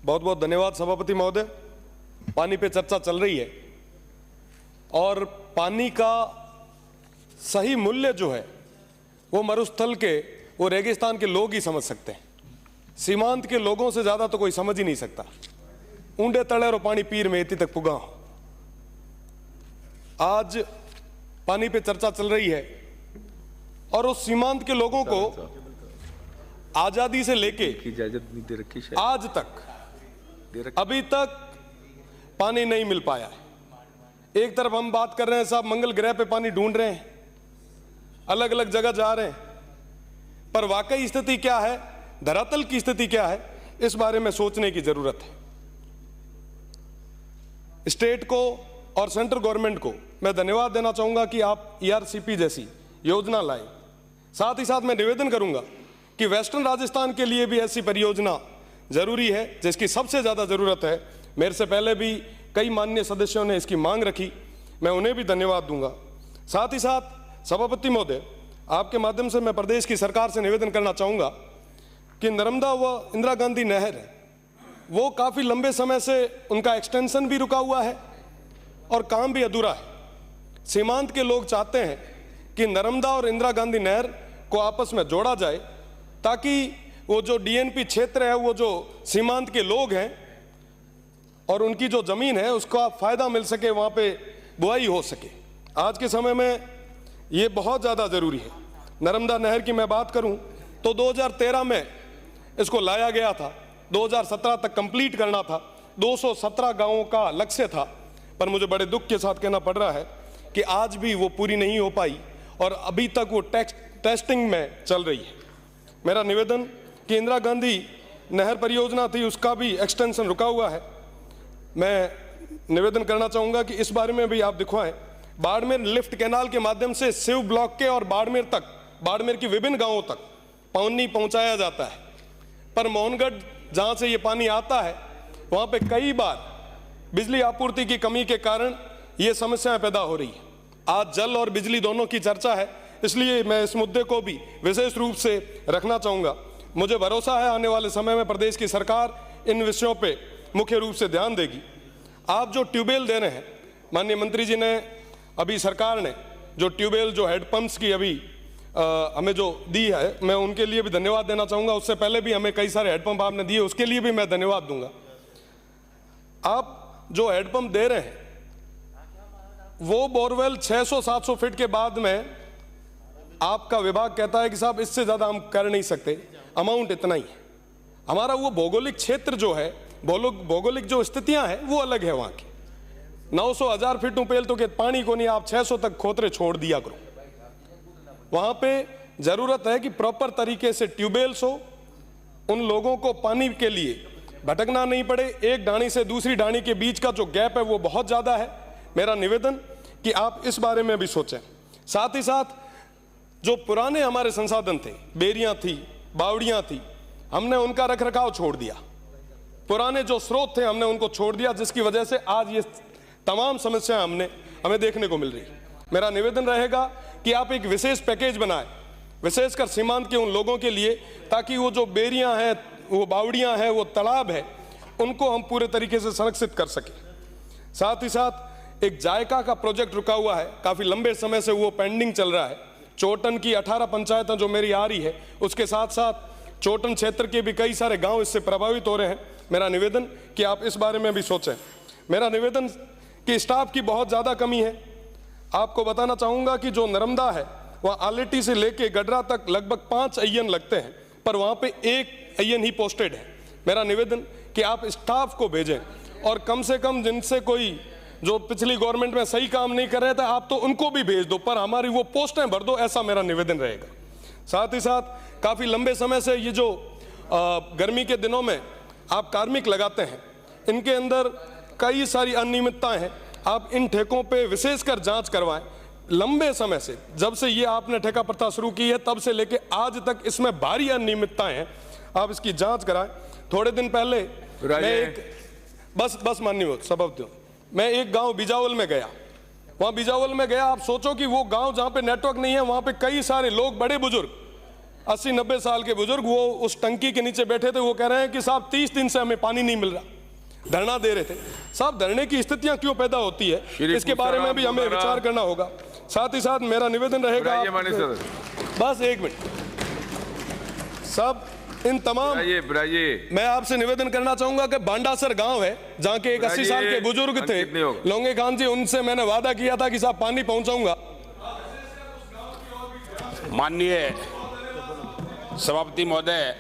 बहुत बहुत धन्यवाद सभापति महोदय। पानी पे चर्चा चल रही है और पानी का सही मूल्य जो है वो मरुस्थल के, वो रेगिस्तान के लोग ही समझ सकते हैं। सीमांत के लोगों से ज्यादा तो कोई समझ ही नहीं सकता। ऊंडे तले और पानी पीर में इतनी तक पुगा। आज पानी पे चर्चा चल रही है और उस सीमांत के लोगों को आजादी से लेके आज तक अभी तक पानी नहीं मिल पाया है। एक तरफ हम बात कर रहे हैं साहब, मंगल ग्रह पे पानी ढूंढ रहे हैं, अलग अलग जगह जा रहे हैं, पर वाकई स्थिति क्या है, धरातल की स्थिति क्या है, इस बारे में सोचने की जरूरत है। स्टेट को और सेंट्रल गवर्नमेंट को मैं धन्यवाद देना चाहूंगा कि आप ERCP जैसी योजना लाए। साथ ही साथ मैं निवेदन करूंगा कि वेस्टर्न राजस्थान के लिए भी ऐसी परियोजना जरूरी है जिसकी सबसे ज्यादा जरूरत है। मेरे से पहले भी कई माननीय सदस्यों ने इसकी मांग रखी, मैं उन्हें भी धन्यवाद दूंगा। साथ ही साथ सभापति महोदय, आपके माध्यम से मैं प्रदेश की सरकार से निवेदन करना चाहूंगा कि नर्मदा व इंदिरा गांधी नहर है वो काफी लंबे समय से उनका एक्सटेंशन भी रुका हुआ है और काम भी अधूरा है। सीमांत के लोग चाहते हैं कि नर्मदा और इंदिरा गांधी नहर को आपस में जोड़ा जाए ताकि वो जो DNP क्षेत्र है, वो जो सीमांत के लोग हैं और उनकी जो जमीन है उसका फायदा मिल सके, वहां पे बुआई हो सके। आज के समय में ये बहुत ज्यादा जरूरी है। नर्मदा नहर की मैं बात करूं तो 2013 में इसको लाया गया था, 2017 तक कंप्लीट करना था, 217 गांवों का लक्ष्य था, पर मुझे बड़े दुख के साथ कहना पड़ रहा है कि आज भी वो पूरी नहीं हो पाई और अभी तक वो टेस्टिंग में चल रही है। मेरा निवेदन कि इंदिरा गांधी नहर परियोजना थी, उसका भी एक्सटेंशन रुका हुआ है। मैं निवेदन करना चाहूंगा कि इस बारे में भी आप दिखवाएं। बाड़मेर लिफ्ट कैनाल के माध्यम से शिव ब्लॉक के और बाड़मेर तक, बाड़मेर की विभिन्न गांवों तक पानी पहुंचाया जाता है, पर मोहनगढ़ जहां से ये पानी आता है वहां पे कई बार बिजली आपूर्ति की कमी के कारण ये समस्याएं पैदा हो रही है। आज जल और बिजली दोनों की चर्चा है, इसलिए मैं इस मुद्दे को भी विशेष रूप से रखना चाहूंगा। मुझे भरोसा है आने वाले समय में प्रदेश की सरकार इन विषयों पे मुख्य रूप से ध्यान देगी। आप जो ट्यूबवेल दे रहे हैं, माननीय मंत्री जी ने, अभी सरकार ने जो ट्यूबवेल, जो हेडपंप्स की अभी हमें जो दी है, मैं उनके लिए भी धन्यवाद देना चाहूंगा। उससे पहले भी हमें कई सारे हेडपंप आपने दिए, उसके लिए भी मैं धन्यवाद दूंगा। आप जो हेडपंप दे रहे हैं वो बोरवेल 600-700 फीट के बाद में आपका विभाग कहता है कि साहब इससे ज्यादा हम कर नहीं सकते, अमाउंट इतना ही है। हमारा वो भौगोलिक क्षेत्र जो है, भौगोलिक जो स्थितियां हैं वो अलग है। वहां की 900-1000 फीट उपेल तो के पानी को नहीं, आप 600 तक खोतरे छोड़ दिया करो। वहां पे जरूरत है कि प्रॉपर तरीके से ट्यूबवेल्स हो, उन लोगों को पानी के लिए भटकना नहीं पड़े। एक डाणी से दूसरी डाणी के बीच का जो गैप है वो बहुत ज्यादा है। मेरा निवेदन कि आप इस बारे में भी सोचें। साथ ही साथ जो पुराने हमारे संसाधन थे, बेरियां थी, बावड़ियां थी, हमने उनका रखरखाव छोड़ दिया। पुराने जो स्रोत थे हमने उनको छोड़ दिया, जिसकी वजह से आज ये तमाम समस्याएं हमें देखने को मिल रही। मेरा निवेदन रहेगा कि आप एक विशेष पैकेज बनाएं, विशेषकर सीमांत के उन लोगों के लिए, ताकि वो जो बेरियां हैं, वो बावड़ियां हैं, वो तालाब है, उनको हम पूरे तरीके से संरक्षित कर सकें। साथ ही साथ एक जायका का प्रोजेक्ट रुका हुआ है, काफी लंबे समय से वो पेंडिंग चल रहा है। चोटन की 18 पंचायतें जो मेरी आ रही है, उसके साथ साथ चोटन क्षेत्र के भी कई सारे गांव इससे प्रभावित हो रहे हैं। मेरा निवेदन कि आप इस बारे में भी सोचें। मेरा निवेदन कि स्टाफ की बहुत ज्यादा कमी है। आपको बताना चाहूंगा कि जो नर्मदा है वह आलेटी से लेके गडरा तक लगभग 5 अय्यन लगते हैं, पर वहां पे 1 अय्यन ही पोस्टेड है। मेरा निवेदन कि आप स्टाफ को भेजें और कम से कम जिनसे कोई जो पिछली गवर्नमेंट में सही काम नहीं कर रहे थे, आप तो उनको भी भेज दो, पर हमारी वो पोस्टें भर दो, ऐसा मेरा निवेदन रहेगा। साथ ही साथ काफी लंबे समय से ये जो गर्मी के दिनों में आप कार्मिक लगाते हैं, इनके अंदर कई सारी अनियमितताएं हैं। आप इन ठेकों पे विशेषकर जांच करवाएं। लंबे समय से, जब से ये आपने ठेका प्रथा शुरू की है तब से लेके आज तक इसमें भारी अनियमितताएं हैं, आप इसकी जांच कराएं। थोड़े दिन पहले मैं एक बस माननीय सभापति, मैं एक गांव बिजावल में गया। वहां बिजावल में गया, आप सोचो कि वो गांव जहां पे नेटवर्क नहीं है, वहां पे कई सारे लोग, बड़े बुजुर्ग 80-90 साल के बुजुर्ग, वो उस टंकी के नीचे बैठे थे, वो कह रहे हैं कि साहब 30 दिन से हमें पानी नहीं मिल रहा, धरना दे रहे थे। साहब धरने की स्थितियां क्यों पैदा होती है, इसके बारे में भी हमें विचार करना होगा। साथ ही साथ मेरा निवेदन रहेगा, बस एक मिनट साहब, इन तमाम मैं आपसे निवेदन करना चाहूंगा कि बांडासर गांव है जहां के एक 80 साल के बुजुर्ग थे लोंगे खान जी, उनसे मैंने वादा किया था कि साहब पानी पहुंचाऊंगा। माननीय सभापति महोदय,